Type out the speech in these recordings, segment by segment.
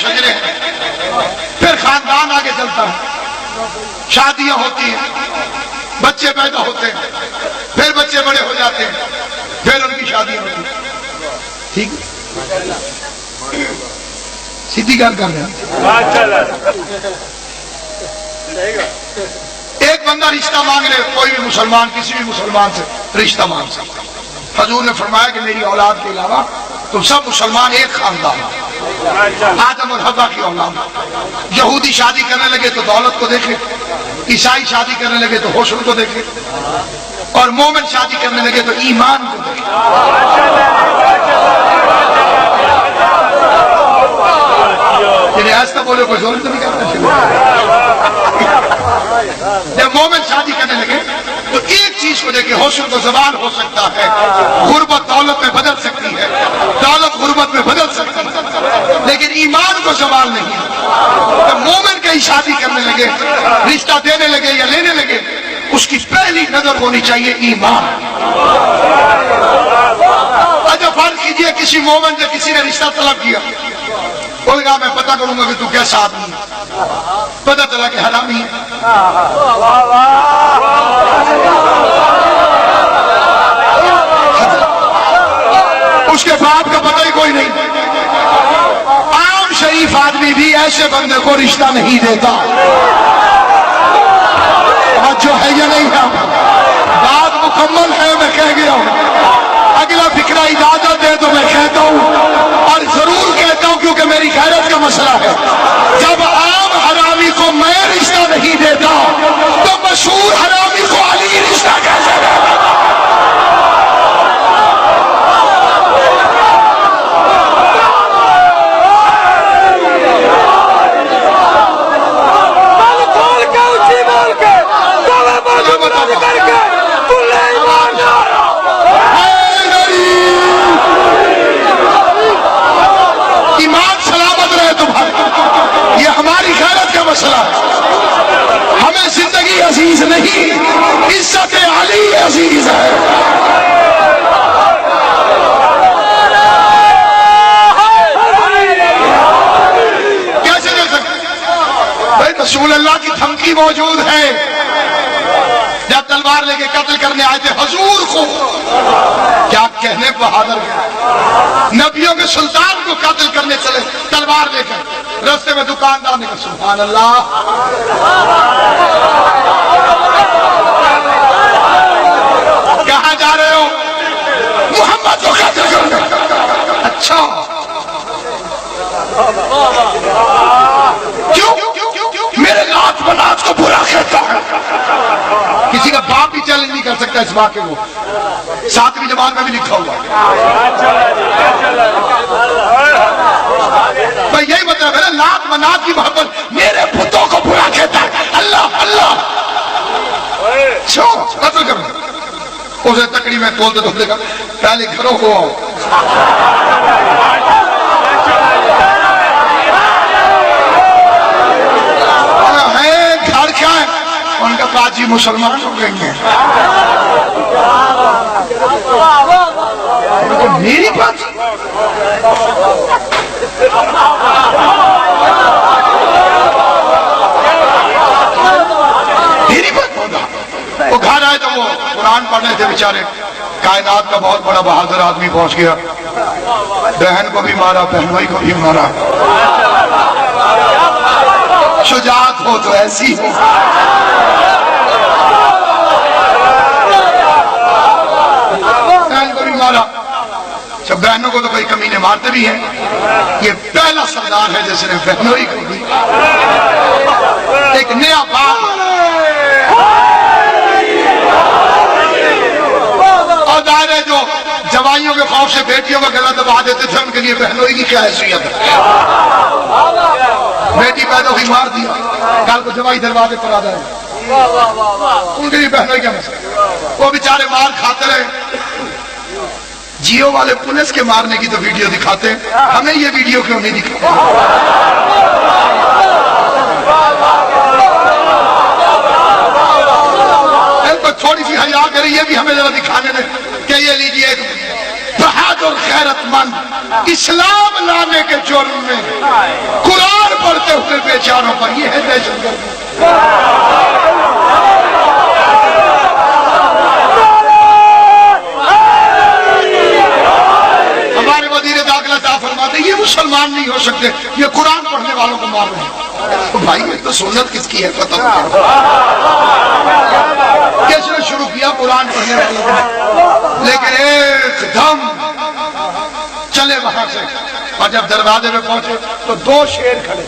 شجرے ہیں. پھر خاندان آگے چلتا ہے، شادیاں ہوتی ہیں، بچے پیدا ہوتے ہیں، پھر بچے بڑے ہو جاتے ہیں، پھر ان کی شادیاں ہوتی ہیں. ٹھیک ہے، سیدھی گل کر رہے ہیں. ایک بندہ رشتہ مانگ لے، کوئی بھی مسلمان کسی بھی مسلمان سے رشتہ مانگ سکتا. حضور نے فرمایا کہ میری اولاد کے علاوہ تم سب مسلمان ایک خاندان ہو، آدم اور حوا کی اولاد. یہودی شادی کرنے لگے تو دولت کو دیکھے، عیسائی شادی کرنے لگے تو حسن کو دیکھے، اور مومن شادی کرنے لگے تو ایمان کو دیکھے. ایسا بولے کوئی ضرورت نہیں کرنا چاہیے. جب مومن شادی کرنے لگے تو ایک چیز کو دیکھے، حسن کو زوال ہو سکتا ہے، غربت دولت میں بدل سکتی ہے، دولت غربت میں بدل سکتی ہے، لیکن ایمان کو زوال نہیں. جب مومن کی شادی کرنے لگے، رشتہ دینے لگے یا لینے لگے، اس کی پہلی نظر ہونی چاہیے ایمان. اچھا فرض کیجئے کسی مومن سے کسی نے رشتہ طلب کیا، بولے گا میں پتہ کروں گا کہ تو کیسا آدمی ہے، پتہ چلا کہ حرامی ہے. اس کے باپ کا پتہ ہی کوئی نہیں. عام شریف آدمی بھی ایسے بندے کو رشتہ نہیں دیتا. جو ہے یا نہیں ہے، بات مکمل ہے، میں کہہ گیا ہوں. اگلا فکرہ اجازت دے تو میں کہتا ہوں، اور ضرور کہتا ہوں کیونکہ میری غیرت کا مسئلہ ہے. جب عام حرامی کو میں رشتہ نہیں دیتا تو مشہور حرامی کو علی رشتہ کیسے دیتا؟ ایمان سلامت رہے تمہارے، یہ ہماری غیرت کا مسئلہ ہے. ہمیں زندگی عزیز نہیں، عزت علی عزیز ہے. کیسے دے سکتے بھائی؟ رسول اللہ کی دھمکی موجود ہے. جب تلوار لے کے قتل کرنے آئے تھے حضور کو، کیا کہنے بہادر گئے. نبیوں کے سلطان کو قتل کرنے چلے تلوار لے کر، راستے میں دکاندار نے کہا سبحان اللہ، کہاں جا رہے ہو؟ محمد کو قتل کرنے. اچھا کیوں؟ میرے لات بنات کو برا کہتا ہے. کسی کا باپ بھی چیلنج نہیں کر سکتا اس واقعے کو، 7ویں جماعت میں بھی لکھا ہوا. بھائی یہی مطلب ہے نا، لات منات کی محبت میرے پتوں کو برا کہتا ہے. اللہ اللہ قتل کرو. اسے تکڑی میں تول دے تو دے گا پہلے گھروں کو آؤ. گھر کیا ہے؟ ان کا باجی مسلمان ہو گئی ہیں. میری باجی میری بات ہوگا. وہ گھر آئے تو وہ قرآن پڑھنے تھے بیچارے. کائنات کا بہت بڑا بہادر آدمی پہنچ گیا، بہن کو بھی مارا، بہنوئی کو بھی مارا. شجاعت ہو تو ایسی ہو. بہن کو بھی مارا. سب بہنوں کو تو کوئی کمینے مارتے بھی ہیں. یہ پہلا سردار ہے جس نے بہنوئی کو بھی. ایک نیا باپ اور دائرے جو جوائیوں کے خوف سے بیٹیوں کا گلا دبا دیتے تھے، ان کے لیے بہنوئی کی کیا حیثیت ہے. بیٹی پیدا ہوئی مار دیا، کل کو جوائی دروازے پر آ جائے، ان کے لیے بہنوئی کیا مسئلہ. وہ بیچارے مار کھاتے رہے. جیو والے پولیس کے مارنے کی تو ویڈیو دکھاتے ہیں، ہمیں یہ ویڈیو کیوں نہیں دکھاتے؟ تھوڑی سی حیا کریں، یہ بھی ہمیں ذرا دکھانے دیں کہ یہ لیجیے ایک بہادر غیرت مند اسلام لانے کے جرم میں قرآن مسلمان نہیں ہو سکتے، یہ قرآن پڑھنے والوں کو مار رہے ہیں۔ تو بھائی یہ تو سنت کس کی ہے پتہ نہیں، کس نے شروع کیا؟ قرآن پڑھنے والوں کو۔ لیکن ایک دم چلے وہاں سے، اور جب دروازے میں پہنچے تو دو شیر کھڑے۔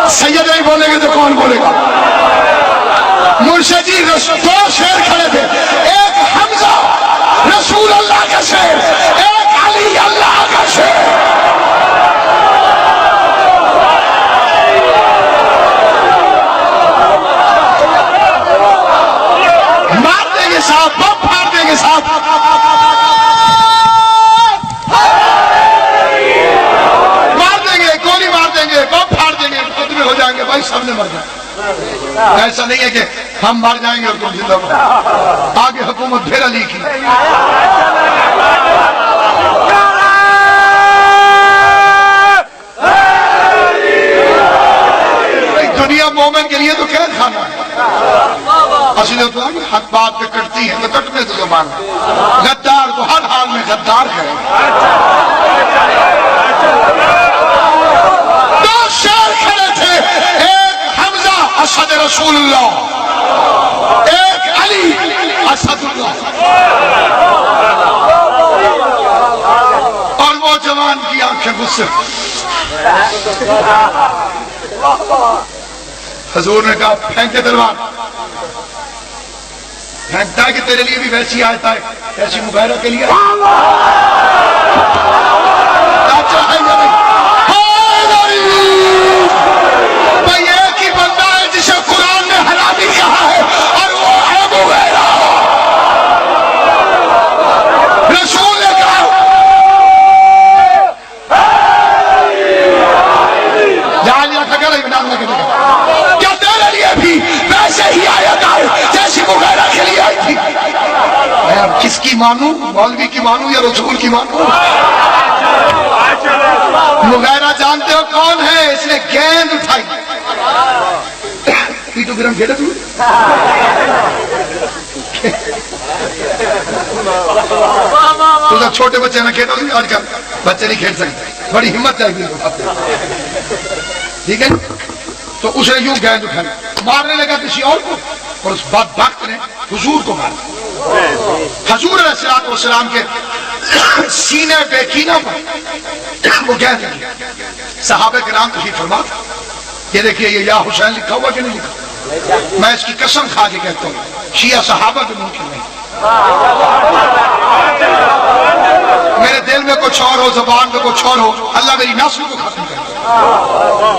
سید نہیں بولیں گے تو کون بولے گا؟ مرشد جی دو شیر کھڑے تھے، ایک حمزہ رسول اللہ کا شیر، ایک علی اللہ کا شیر۔ مار دیں گے صاحب، بم پھاڑ دیں گے صاحب، مار دیں گے، گولی مار دیں گے، بم پھاڑ دیں گے، خطبے ہو جائیں گے، بھائی سب نے مر جائیں۔ ایسا نہیں ہے کہ ہم مر جائیں گے اور تم زندہ ہو۔ آگے حکومت پھر علی کی۔ دنیا مومن کے لیے تو قید خانہ ہے، اصل تو ہے کہ حق بات پہ کٹتی ہے تو کٹنے تو زبان ہے، غدار کو ہر حال میں غدار کرے۔ دو شیر کھڑے تھے، ایک حمزہ اسد رسول اللہ، ایک علی اسد اللہ، اور وہ جوان کی آنکھیں غصے۔ حضور نے کہا پھینکے تلوار، پھینکتا ہے کہ تیرے لیے بھی ویسی آتا ہے ایسی مغیرہ کے لیے چاہے یا نہیں؟ بھائی ایک ہی بندہ ہے جسے قرآن نے حرامی کہا ہے اور وہ ہے مغیرہ۔ رسول نے کہا جہاں جہاں کھگڑا ابن کے دیکھا، کیا تیرے لیے بھی ویسے ہی آیت آئے جیسی مغیرہ کے لیے آئی تھی؟ اب کس کی مانوں، مولوی کی مانوں یا رسول کی مانوں؟ مغیرہ جانتے ہو کون ہے؟ اس نے گیند اٹھائی، پیٹو گرم کھیلے تم، تو چھوٹے بچے نہ کھیلو گے، آج کل بچے نہیں کھیل سکتے، بڑی ہمت چاہیے، ٹھیک ہے؟ تو اسے یوں گیند اٹھائی، مارنے لگا کسی اور کو، اور اس بدبخت نے حضور کو مارا۔ حضور علیہ السلام کے سینے پہ کینہ پر وہ گیند لگی۔ صحابہ کرام تشریف فرما، یہ دیکھیے یہ یا حسین لکھا ہوا کہ نہیں لکھا؟ میں اس کی قسم کھا کے کہتا ہوں شیعہ صحابہ کے ممکن نہیں۔ میرے دل میں کچھ اور ہو، زبان میں کچھ اور ہو، اللہ میری نسل کو ختم کر دے۔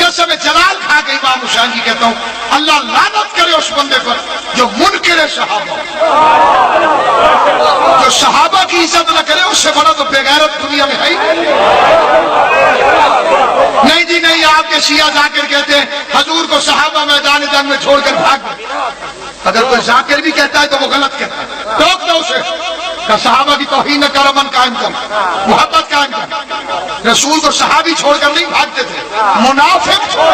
قسم جلال کھا کے امام حسین کی کہتا ہوں اللہ لعنت کرے اس بندے پر جو منکر صحابہ، جو صحابہ کی عزت نہ کرے، اس سے بڑا تو بے غیرت دنیا میں ہے ہی نہیں۔ جی نہیں، آپ کے شیعہ ذاکر کہتے ہیں حضور کو صحابہ میدان جنگ میں چھوڑ کر بھاگ گئے۔ اگر کوئی ذاکر بھی کہتا ہے تو وہ غلط کہتا ہے، ٹوک دو اسے کہ صحابہ کی توہین نہ کر، امن قائم کر، محبت قائم کر۔ رسول کو صحابی چھوڑ کر نہیں بھاگتے تھے، منافق چھوڑ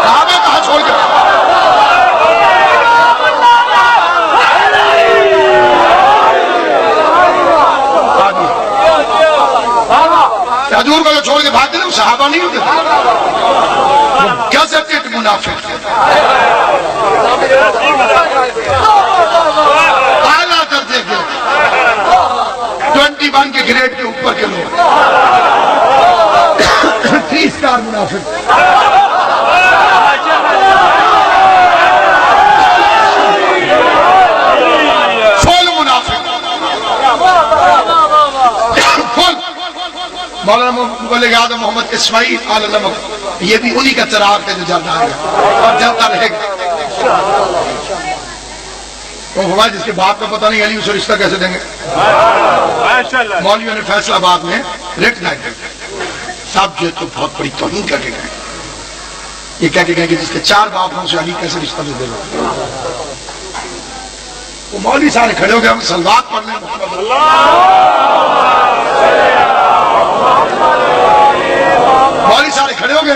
صحابہ کہاں چھوڑ کر۔ حضور کو جو چھوڑ کے بھاگتے تھے وہ صحابہ نہیں ہوتے تھے، کیا سکتے منافق اعلیٰ درجے کے 21 کے گریڈ کے اوپر کے لوگ 3 سٹار منافق۔ فل منافق، فل۔ مولانا مبلغ اعظم محمد اسماعیل آل علمہ، یہ بھی انہی کا چراغ ہے جو جلتا ہے اور جلتا رہے گا۔ وہ ہوا جس کے باپ کا پتہ نہیں علی اسے رشتہ کیسے دیں گے؟ مولویوں نے فیصلہ آباد میں ریٹ لائے گئے، سب جو تو بہت بڑی توہین کر کے گئے، یہ کہہ کے گئے کہ جس کے 4 باپ ہوں سے علی کیسے رشتہ دے گا؟ وہ مولوی سارے کھڑے ہو گئے، ہم صلوات پڑھنے مولوی سارے کھڑے ہو گئے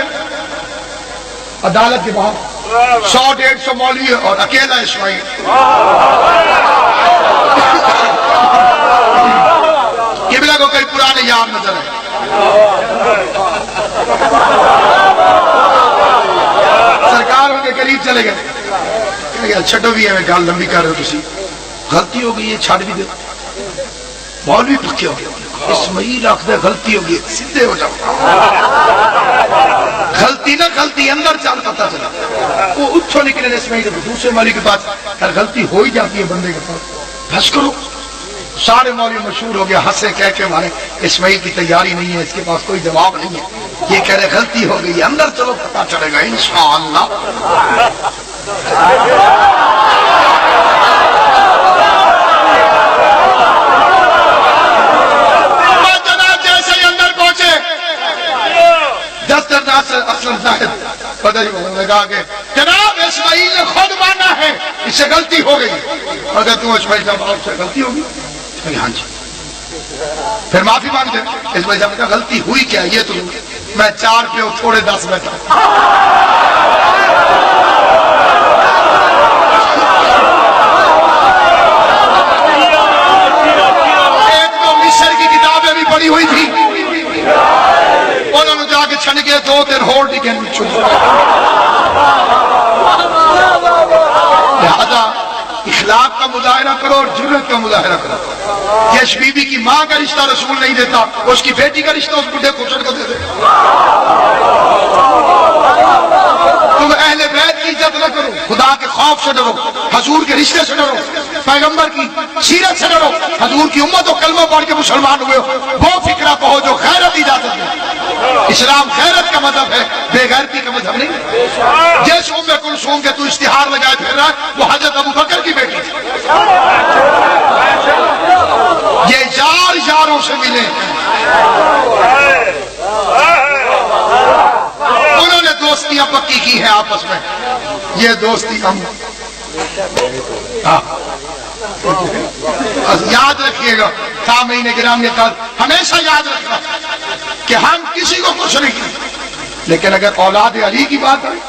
عدالت کے باہر، 100-150 مولوی اور اکیلا اسماعیل. قبلہ کو کئی پرانے یار نظر ہیں. سرکار ان کے قریب چلے گئے. چھٹو بھی ہے میں گال لمبی کر رہے ہو تسی غلطی ہو گئی ہے چھاڑ بھی دے. مولوی پکے ہو گئے. اسماعیل آخر غلطی ہو گئی سیدھے ہو جاؤ. غلطی نہ غلطی اندر چل پتہ چلا. وہ اٹھو نکلے اسماعیل دوسرے مولوی کے پاس. اگر غلطی ہو ہی جاتی ہے بندے کے پاس بس کرو. سارے مولوی مشہور ہو گیا ہنسے کہہ کے ہمارے اسماعیل کی تیاری نہیں ہے اس کے پاس کوئی جواب نہیں ہے. یہ کہہ رہے غلطی ہو گئی اندر چلو پتہ چلے گا انشاءاللہ. جیسے ہی اندر پہنچے دستر ناصر اصل زاہد پتہ ہی لگا کہ جناب اسماعیل نے خود مانا ہے اس سے غلطی ہو گئی. اگر تم اسماعیل صاحب آپ سے غلطی ہوگی ہاں جی پھر معافی مانگتے. اسماعیل صاحب نے کہا غلطی ہوئی کیا یہ تو میں 4 پہ تھوڑے 10 بیٹھا. ایک تو مصر کی کتابیں بھی پڑھی ہوئی تھی انہوں نے جا کے چھن کے 2 دن ہور ڈگن چھوڑ. لہذا اخلاق کا مظاہرہ کرو اور جرت کا مظاہرہ کرو. یش بی بی کی ماں کا رشتہ رسول نہیں دیتا اس کی بیٹی کا رشتہ اس بڈھے کچڑ کو دے دے. تم اہل بیت کی عزت نہ کرو. خدا کے خوف سے ڈرو. حضور کے رشتے سے ڈرو. پیغمبر کی سیرت سے ڈرو. حضور کی امت و کلمہ پڑھ کے مسلمان ہوئے وہ فکرہ کہو جو غیرت اجازت ہے. اسلام غیرت کا مذہب ہے بے غیرتی کا مذہب نہیں. جس ام کلثوم کے تو اشتہار لگائے پھر رہا وہ حضرت ابو بکر کی بیٹی تھی. یہ یار یاروں سے ملے انہوں نے دوستیاں پکی کی ہیں آپس میں. یہ دوستی ہم یاد رکھیے گا سامعین گرامی کا ہمیشہ یاد رکھنا کہ ہم کسی کو کچھ نہیں لیکن اگر اولاد علی کی بات آئے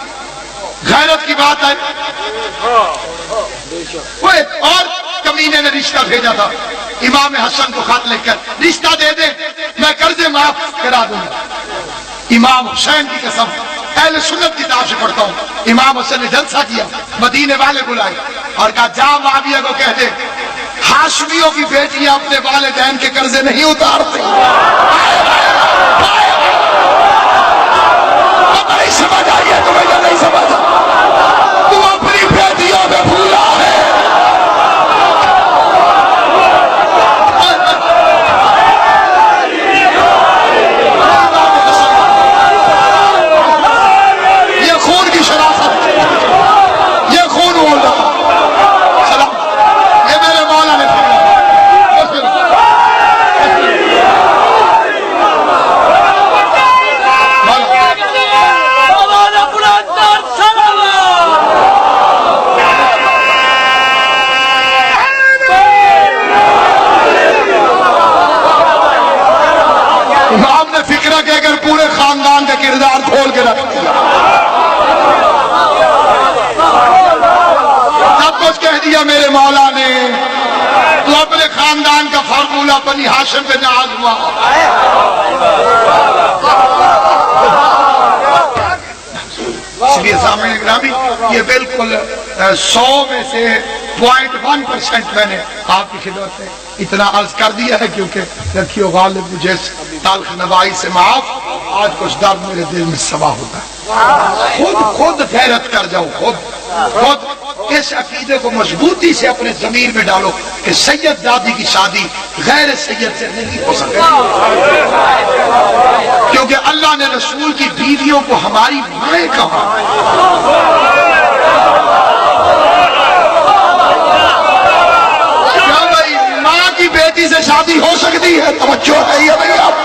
غیرت کی بات آئے. وہ ایک اور کمینے نے رشتہ بھیجا تھا امام حسن کو خط لکھ کر رشتہ دے دے میں قرضے معاف کرا دوں گا. امام حسین کی قسم اہل سنت کتاب سے پڑھتا ہوں. امام حسن نے جلسہ کیا مدینے والے بلائے اور کہا جا معاویہ کو کہہ دے ہاشمیوں کی بیٹیاں اپنے والدین کے قرضے نہیں اتارتی. نہیں سمجھ آئی ہے تمہیں یا نہیں سمجھ؟ تم اپنی بیٹیوں میں بھولا ہے. یہ خون کی شرافت یہ خون بول رہا سلام یہ میرے مولا نے فکرہ کہ اگر پورے خاندان کا کردار کھول کے رکھ دیا سب کچھ کہہ دیا میرے مولا نے تو اپنے خاندان کا فارمولہ بنی ہاشم پہ ناز ہوا. اس لیے سامنے گرامی یہ بالکل 100 میں سے 0.1% میں نے آپ کی خدمت میں اتنا عرض کر دیا ہے کیونکہ رکھیو غالب مجھے تلخ نوائی سے معاف آج کچھ درد میرے دل میں سوا ہوتا ہے. خود غیرت کر جاؤ. خود اس عقیدے کو مضبوطی سے اپنے ضمیر میں ڈالو کہ سید دادی کی شادی غیر سید سے نہیں ہو سکتی کیونکہ اللہ نے رسول کی بیویوں کو ہماری مائیں کہا. کیا بھائی ماں کی بیٹی سے شادی ہو سکتی ہے؟ توجہ ہے یہ بھائی آپ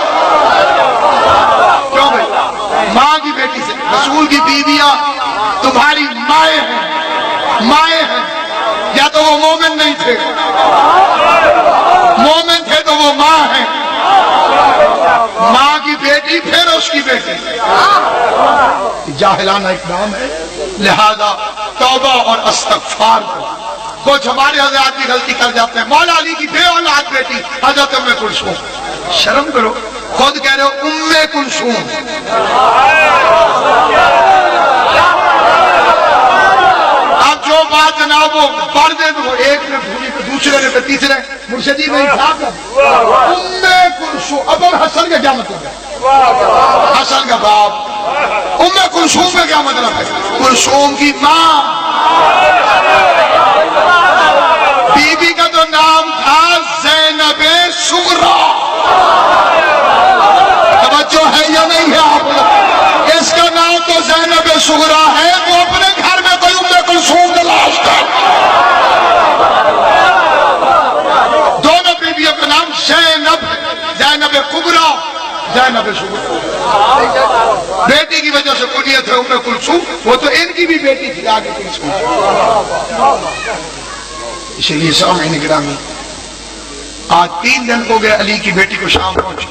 کیوں بھائی ماں کی بیٹی سے رسول کی بیویاں تمہاری مائیں ہیں یا تو وہ مومن نہیں تھے مومن تھے تو وہ ماں ہیں ماں کی بیٹی پھر اس کی بیٹی. جاہلانہ اقدام ہے لہذا توبہ اور استغفار کرو۔ کچھ ہمارے حضرات بھی غلطی کر جاتے ہیں، مولا علی کی بے اولاد بیٹی حضرت ام کلثوم، شرم کرو، خود کہہ رہے ہو ام کلثوم۔ اب جو بات جناب وہ پڑھ دے تو ایک نے بھولی پہ دوسرے نے پہ تیسرے، مرشدی میں حساب ہے ام کلثوم۔ اب حسن کا کیا مطلب ہے؟ حسن کا باپ۔ ام کلثوم کا کیا مطلب ہے؟ کلثوم کی ماں۔ بی بی کا تو نام تھا زینب صغریٰ، توجہ ہے یا نہیں ہے آپ؟ اس کا نام تو زینب صغریٰ ہے، تو اپنے گھر میں کوئی ام کلثوم تلاش کر۔ دونوں بیویوں کا نام زینب، زینب کبریٰ، زینب صغریٰ۔ بیٹی کی وجہ سے کنیت ہے ام کلثوم، وہ تو ان کی بھی بیٹی تھی آگے کلثوم۔ اس لیے سامعین گرامی، آج 3 دن ہو گئے علی کی بیٹی کو شام پہنچی۔